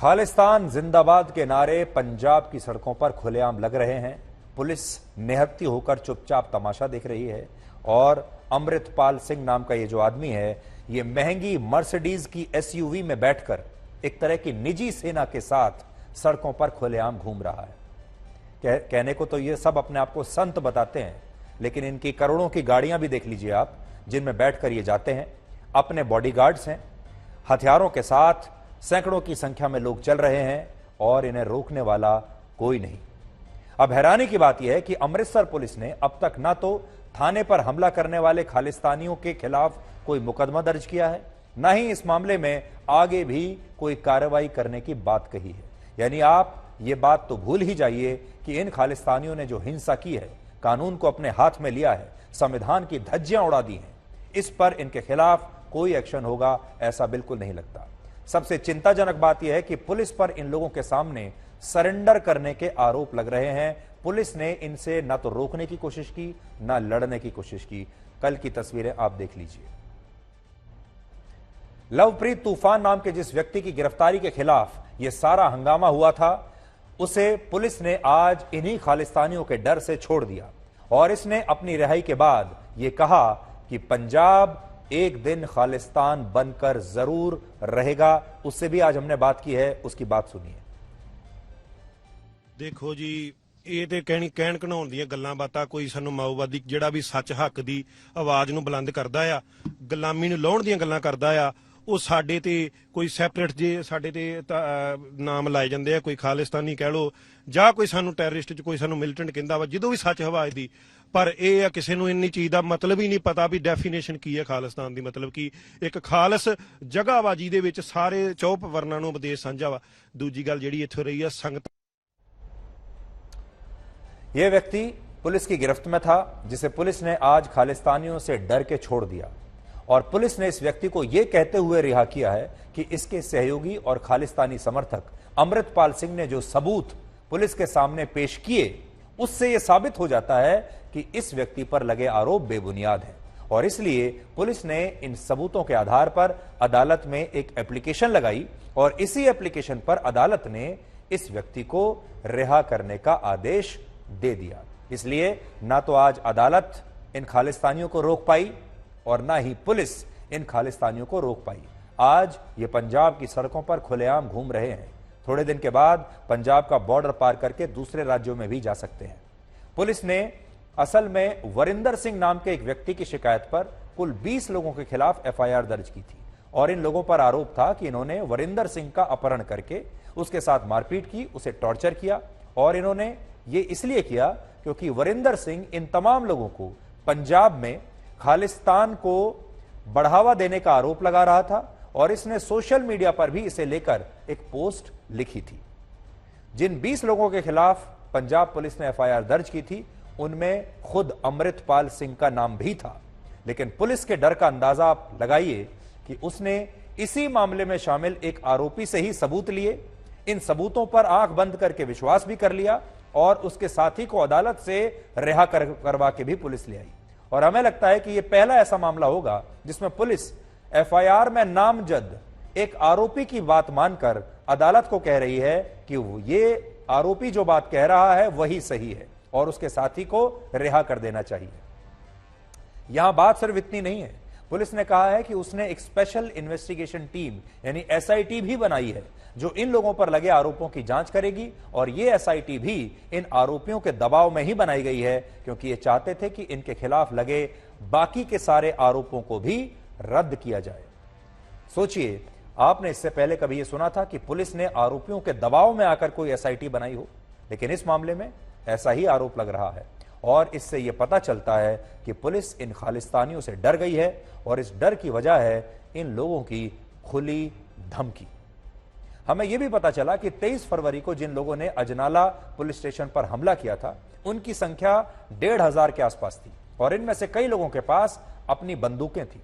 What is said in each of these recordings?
खालिस्तान जिंदाबाद के नारे पंजाब की सड़कों पर खुलेआम लग रहे हैं। पुलिस निहत्ती होकर चुपचाप तमाशा देख रही है और अमृतपाल सिंह नाम का ये जो आदमी है, ये महंगी मर्सिडीज की एसयूवी में बैठकर एक तरह की निजी सेना के साथ सड़कों पर खुलेआम घूम रहा है। कहने को तो ये सब अपने आप को संत बताते हैं, लेकिन इनकी करोड़ों की गाड़ियां भी देख लीजिए आप, जिनमें बैठकर ये जाते हैं। अपने बॉडीगार्ड्स हैं, हथियारों के साथ सैकड़ों की संख्या में लोग चल रहे हैं और इन्हें रोकने वाला कोई नहीं। अब हैरानी की बात यह है कि अमृतसर पुलिस ने अब तक ना तो थाने पर हमला करने वाले खालिस्तानियों के खिलाफ कोई मुकदमा दर्ज किया है, ना ही इस मामले में आगे भी कोई कार्रवाई करने की बात कही है। यानी आप ये बात तो भूल ही जाइए कि इन खालिस्तानियों ने जो हिंसा की है, कानून को अपने हाथ में लिया है, संविधान की धज्जियां उड़ा दी हैं, इस पर इनके खिलाफ कोई एक्शन होगा ऐसा बिल्कुल नहीं लगता। सबसे चिंताजनक बात यह है कि पुलिस पर इन लोगों के सामने सरेंडर करने के आरोप लग रहे हैं। पुलिस ने इनसे ना तो रोकने की कोशिश की, ना लड़ने की कोशिश की। कल की तस्वीरें आप देख लीजिए। लवप्रीत तूफान नाम के जिस व्यक्ति की गिरफ्तारी के खिलाफ यह सारा हंगामा हुआ था, उसे पुलिस ने आज इन्हीं खालिस्तानियों के डर से छोड़ दिया और इसने अपनी रिहाई के बाद यह कहा कि पंजाब एक दिन खालिस्तान बनकर जरूर रहेगा। उससे भी आज हमने बात की है, उसकी बात सुनिए। देखो जी, ਇਹ ਤੇ ਕਹਿਣ ਘਣਾਉਣ ਦੀਆਂ ਗੱਲਾਂ ਬਾਤਾਂ, ਕੋਈ ਸਾਨੂੰ ਮਾਓਵਾਦੀ ਜਿਹੜਾ ਵੀ ਸੱਚ ਹੱਕ ਦੀ ਆਵਾਜ਼ ਨੂੰ ਬੁਲੰਦ ਕਰਦਾ ਆ, ਗੁਲਾਮੀ ਨੂੰ ਲਾਉਣ ਦੀਆਂ ਗੱਲਾਂ ਕਰਦਾ ਆ, ਉਹ ਸਾਡੇ ਤੇ ਕੋਈ ਸੈਪਰੇਟ ਜੇ ਸਾਡੇ ਤੇ ਨਾਮ ਲਾਏ ਜਾਂਦੇ ਆ, ਕੋਈ ਖਾਲਿਸਤਾਨੀ ਕਹਿ ਲੋ ਜਾਂ ਕੋਈ ਸਾਨੂੰ ਟੈਰਰਿਸਟ ਚ ਕੋਈ ਸਾਨੂੰ ਮਿਲੀਟੈਂਟ ਕਹਿੰਦਾ ਵਾ, ਜਦੋਂ ਵੀ ਸੱਚ ਹਵਾਜ ਦੀ। ਪਰ ਇਹ ਆ ਕਿਸੇ ਨੂੰ ਇੰਨੀ ਚੀਜ਼ ਦਾ ਮਤਲਬ ਹੀ ਨਹੀਂ ਪਤਾ ਵੀ ਡੈਫੀਨੇਸ਼ਨ ਕੀ ਹੈ ਖਾਲਿਸਤਾਨ ਦੀ। ਮਤਲਬ ਕਿ ਇੱਕ ਖਾਲਸ ਜਗ੍ਹਾ ਵਾ ਜਿਹਦੇ ਵਿੱਚ ਸਾਰੇ ਚੌਪ ਵਰਨਾਂ ਨੂੰ ਉਪਦੇਸ਼ ਸਾਂਝਾ ਵਾ। ਦੂਜੀ ਗੱਲ ਜਿਹੜੀ ਇੱਥੋਂ ਰਹੀ ਆ ਸੰਗਤ। यह व्यक्ति पुलिस की गिरफ्त में था, जिसे पुलिस ने आज खालिस्तानियों से डर के छोड़ दिया और पुलिस ने इस व्यक्ति को यह कहते हुए रिहा किया है कि इसके सहयोगी और खालिस्तानी समर्थक अमृतपाल सिंह ने जो सबूत पुलिस के सामने पेश किए, उससे यह साबित हो जाता है कि इस व्यक्ति पर लगे आरोप बेबुनियाद हैं और इसलिए पुलिस ने इन सबूतों के आधार पर अदालत में एक एप्लीकेशन लगाई और इसी एप्लीकेशन पर अदालत ने इस व्यक्ति को रिहा करने का आदेश दे दिया। इसलिए ना तो आज अदालत इन खालिस्तानियों को रोक पाई और ना ही पुलिस इन खालिस्तानियों को रोक पाई। आज ये पंजाब की सड़कों पर खुलेआम घूम रहे हैं। थोड़े दिन के बाद पंजाब का बॉर्डर पार करके दूसरे राज्यों में भी जा सकते हैं। पुलिस ने असल में वरिंदर सिंह नाम के एक व्यक्ति की शिकायत पर कुल 20 लोगों के खिलाफ एफआईआर दर्ज की थी और इन लोगों पर आरोप था कि इन्होंने वरिंदर सिंह का अपहरण करके उसके साथ मारपीट की, उसे टॉर्चर किया और इन्होंने ये इसलिए किया क्योंकि वरिंदर सिंह इन तमाम लोगों को पंजाब में खालिस्तान को बढ़ावा देने का आरोप लगा रहा था और इसने सोशल मीडिया पर भी इसे लेकर एक पोस्ट लिखी थी। जिन 20 लोगों के खिलाफ पंजाब पुलिस ने एफआईआर दर्ज की थी, उनमें खुद अमृतपाल सिंह का नाम भी था, लेकिन पुलिस के डर का अंदाजा आप लगाइए कि उसने इसी मामले में शामिल एक आरोपी से ही सबूत लिए, इन सबूतों पर आंख बंद करके विश्वास भी कर लिया और उसके साथी को अदालत से रिहा करवा के भी पुलिस ले आई। और हमें लगता है कि यह पहला ऐसा मामला होगा जिसमें पुलिस एफआईआर में नामजद एक आरोपी की बात मानकर अदालत को कह रही है कि ये आरोपी जो बात कह रहा है वही सही है और उसके साथी को रिहा कर देना चाहिए। यहां बात सिर्फ इतनी नहीं है, पुलिस ने कहा है कि उसने एक स्पेशल इन्वेस्टिगेशन टीम यानी एसआईटी भी बनाई है जो इन लोगों पर लगे आरोपों की जांच करेगी और ये एसआईटी भी इन आरोपियों के दबाव में ही बनाई गई है क्योंकि ये चाहते थे कि इनके खिलाफ लगे बाकी के सारे आरोपों को भी रद्द किया जाए। सोचिए, आपने इससे पहले कभी यह सुना था कि पुलिस ने आरोपियों के दबाव में आकर कोई एसआईटी बनाई हो? लेकिन इस मामले में ऐसा ही आरोप लग रहा है और इससे यह पता चलता है कि पुलिस इन खालिस्तानियों से डर गई है और इस डर की वजह है इन लोगों की खुली धमकी। हमें यह भी पता चला कि 23 फरवरी को जिन लोगों ने अजनाला पुलिस स्टेशन पर हमला किया था, उनकी संख्या 1,500 के आसपास थी और इनमें से कई लोगों के पास अपनी बंदूकें थी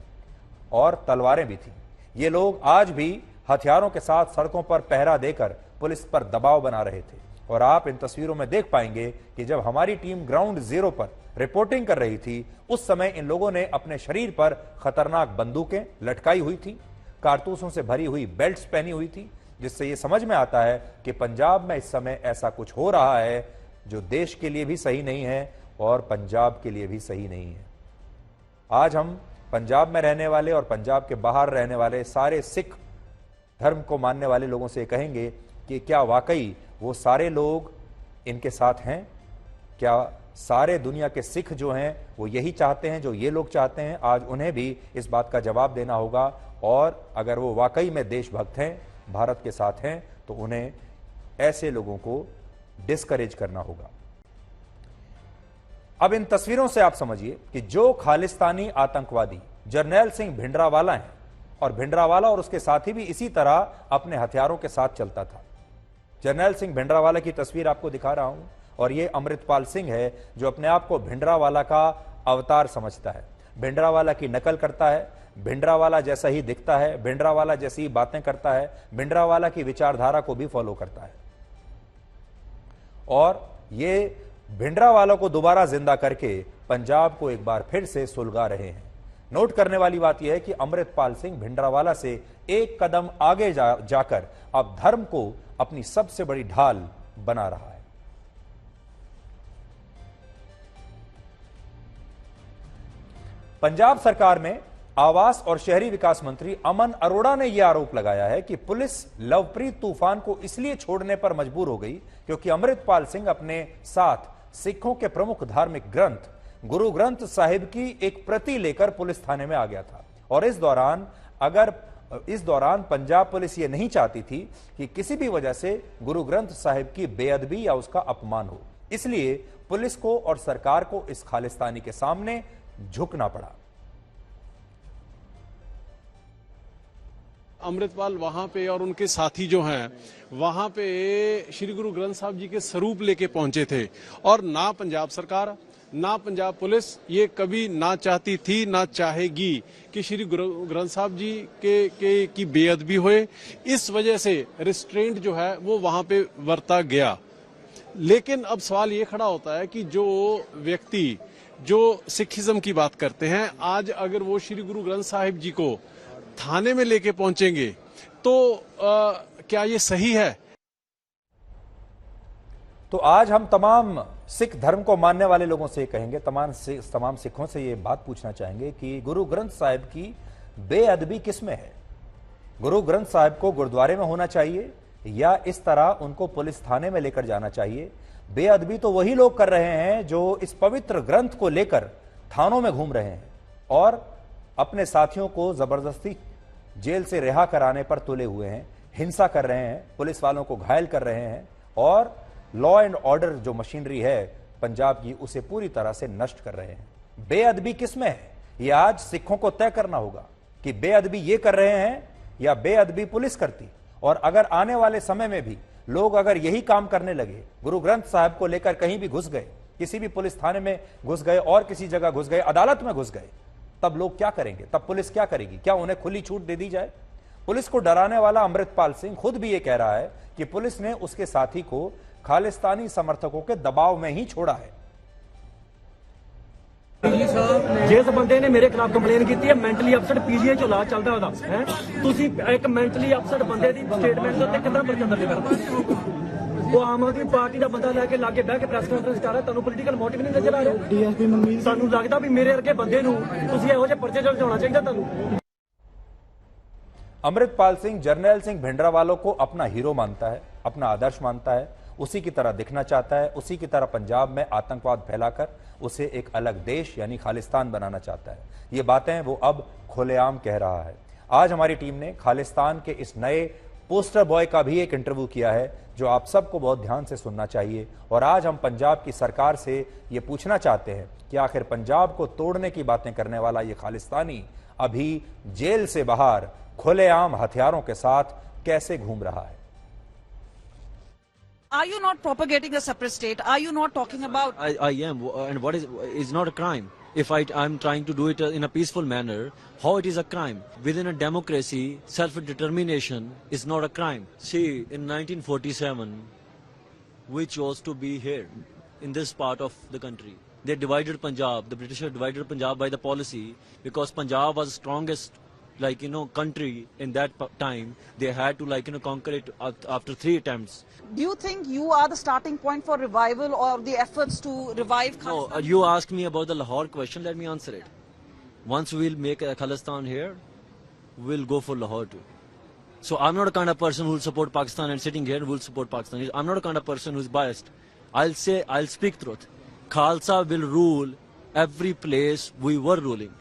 और तलवारें भी थी। ये लोग आज भी हथियारों के साथ सड़कों पर पहरा देकर पुलिस पर दबाव बना रहे थे और आप इन तस्वीरों में देख पाएंगे कि जब हमारी टीम ग्राउंड जीरो पर रिपोर्टिंग कर रही थी, उस समय इन लोगों ने अपने शरीर पर खतरनाक बंदूकें लटकाई हुई थी, कारतूसों से भरी हुई बेल्ट्स पहनी हुई थी, जिससे ये समझ में आता है कि पंजाब में इस समय ऐसा कुछ हो रहा है जो देश के लिए भी सही नहीं है और पंजाब के लिए भी सही नहीं है। आज हम पंजाब में रहने वाले और पंजाब के बाहर रहने वाले सारे सिख धर्म को मानने वाले लोगों से कहेंगे कि क्या वाकई वो सारे लोग इनके साथ हैं? क्या सारे दुनिया के सिख जो हैं वो यही चाहते हैं जो ये लोग चाहते हैं? आज उन्हें भी इस बात का जवाब देना होगा और अगर वो वाकई में देशभक्त हैं, भारत के साथ हैं, तो उन्हें ऐसे लोगों को डिस्करेज करना होगा। अब इन तस्वीरों से आप समझिए कि जो खालिस्तानी आतंकवादी जरनैल सिंह भिंडरावाला हैं और भिंडरावाला और उसके साथी भी इसी तरह अपने हथियारों के साथ चलता था। जरनैल सिंह भिंडरावाला की तस्वीर आपको दिखा रहा हूं और ये अमृतपाल सिंह है जो अपने आप को भिंडरावाला का अवतार समझता है, भिंडरावाला की नकल करता है, भिंडरावाला जैसा ही दिखता है, भिंडरावाला जैसी ही बातें करता है, भिंडरावाला की विचारधारा को भी फॉलो करता है और ये भिंडरावाला को दोबारा जिंदा करके पंजाब को एक बार फिर से सुलगा रहे हैं। नोट करने वाली बात यह है कि अमृतपाल सिंह भिंडरावाला से एक कदम आगे जाकर अब धर्म को अपनी सबसे बड़ी ढाल बना रहा है। पंजाब सरकार में आवास और शहरी विकास मंत्री अमन अरोड़ा ने यह आरोप लगाया है कि पुलिस लवप्रीत तूफान को इसलिए छोड़ने पर मजबूर हो गई क्योंकि अमृतपाल सिंह अपने साथ सिखों के प्रमुख धार्मिक ग्रंथ गुरु ग्रंथ साहिब की एक प्रति लेकर पुलिस थाने में आ गया था और इस दौरान पंजाब पुलिस ये नहीं चाहती थी कि किसी भी वजह से गुरु ग्रंथ साहिब की बेअदबी या उसका अपमान हो, इसलिए पुलिस को और सरकार को इस खालिस्तानी के सामने झुकना पड़ा। अमृतपाल वहां पे और उनके साथी जो हैं वहां पे श्री गुरु ग्रंथ साहब जी के स्वरूप लेके पहुंचे थे और ना पंजाब सरकार ना पंजाब पुलिस ये कभी ना चाहती थी ना चाहेगी कि श्री गुरु ग्रंथ साहब जी की बेअदबी होए। इस वजह से रिस्ट्रेंट जो है वो वहां पे बरता गया। लेकिन अब सवाल ये खड़ा होता है कि जो व्यक्ति जो सिखिज्म की बात करते हैं, आज अगर वो श्री गुरु ग्रंथ साहिब जी को थाने में लेके पहुंचेंगे तो क्या ये सही है? तो आज हम तमाम सिख धर्म को मानने वाले लोगों से कहेंगे, तमाम सिखों से ये बात पूछना चाहेंगे कि गुरु ग्रंथ साहिब की बेअदबी किस में है? गुरु ग्रंथ साहिब को गुरुद्वारे में होना चाहिए या इस तरह उनको पुलिस थाने में लेकर जाना चाहिए? बेअदबी तो वही लोग कर रहे हैं जो इस पवित्र ग्रंथ को लेकर थानों में घूम रहे हैं और अपने साथियों को जबरदस्ती जेल से रिहा कराने पर तुले हुए हैं, हिंसा कर रहे हैं, पुलिस वालों को घायल कर रहे हैं और लॉ एंड ऑर्डर जो मशीनरी है पंजाब की उसे पूरी तरह से नष्ट कर रहे हैं। बेअदबी किसमें है? यह आज सिखों को तय करना होगा कि बेअदबी ये कर रहे हैं या बेअदबी पुलिस करती। और अगर आने वाले समय में भी लोग अगर यही काम करने लगे, गुरु ग्रंथ साहिब को लेकर कहीं भी घुस गए, किसी भी पुलिस थाने में घुस गए और किसी जगह घुस गए, अदालत में घुस गए, तब लोग क्या करेंगे? तब पुलिस क्या करेगी? क्या उन्हें खुली छूट दे दी जाए? पुलिस को डराने वाला अमृतपाल सिंह खुद भी ये कह रहा है कि पुलिस ने उसके साथी को खालिस्तानी समर्थकों के दबाव में ही छोड़ा है। जिस बंदे ने मेरे खिलाफ कंप्लेन की है मैंटली अपसेट पीजीआई चो इलाज चलदा ਉਹਦਾ ਹੈ ਤੁਸੀਂ ਇੱਕ ਮੈਂਟਲੀ ਅਪਸੈਟ ਬੰਦੇ ਦੀ ਸਟੇਟਮੈਂਟ ਦੇ ਉੱਤੇ ਕਿੰਨਾ ਪਰਚਾ ਦਰਜ ਕਰਦਾ? ਉਹ ਆਮ ਆਦਮੀ ਪਾਰਟੀ ਦਾ ਬੰਦਾ ਲੈ ਕੇ ਲਾਗੇ ਬਹਿ ਕੇ ਪ੍ਰੈਸ ਕਾਨਫਰੰਸ ਕਰ ਰਿਹਾ, ਤੁਹਾਨੂੰ ਪੋਲੀਟੀਕਲ ਮੋਟਿਵ ਨਹੀਂ ਨਜ਼ਰ ਆ ਰਿਹਾ? ਡੀਐਸਪੀ ਮਨਮੀਤ ਸਾਨੂੰ ਲੱਗਦਾ ਵੀ ਮੇਰੇ ਵਰਗੇ ਬੰਦੇ ਨੂੰ ਤੁਸੀਂ ਇਹੋ ਜਿਹੇ ਪਰਚੇ ਚਲਾਉਣਾ ਚਾਹੀਦਾ ਤੁਹਾਨੂੰ। अमृतपाल सिंह जरनैल सिंह भिंडरावाला को अपना हीरो मानता है, अपना आदर्श मानता है, उसी की तरह दिखना चाहता है, उसी की तरह पंजाब में आतंकवाद फैलाकर उसे एक अलग देश यानी खालिस्तान बनाना चाहता है। ये बातें वो अब खुलेआम कह रहा है। आज हमारी टीम ने खालिस्तान के इस नए पोस्टर बॉय का भी एक इंटरव्यू किया है जो आप सबको बहुत ध्यान से सुनना चाहिए। और आज हम पंजाब की सरकार से ये पूछना चाहते हैं कि आखिर पंजाब को तोड़ने की बातें करने वाला ये खालिस्तानी अभी जेल से बाहर खुलेआम हथियारों के साथ कैसे घूम रहा है। Are you not propagating a separate state? Are you not talking about? I am, and what is not a crime. If I'm trying to do it in a peaceful manner, how it is a crime? Within a democracy, self-determination is not a crime. See, in 1947, we chose to be here, in this part of the country. They divided Punjab, the British divided Punjab by the policy, because Punjab was the strongest like, country in that time. They had to, like, conquer it after 3 attempts. Do you think you are the starting point for revival or the efforts to revive No, Khalistan? you asked me about the Lahore question. Let me answer it. Once we'll make a Khalistan here, we'll go for Lahore too. So I'm not a kind of person who'll support Pakistan and sitting here and will support Pakistan. I'm not a kind of person who's biased. I'll speak truth. Khalsa will rule every place we were ruling.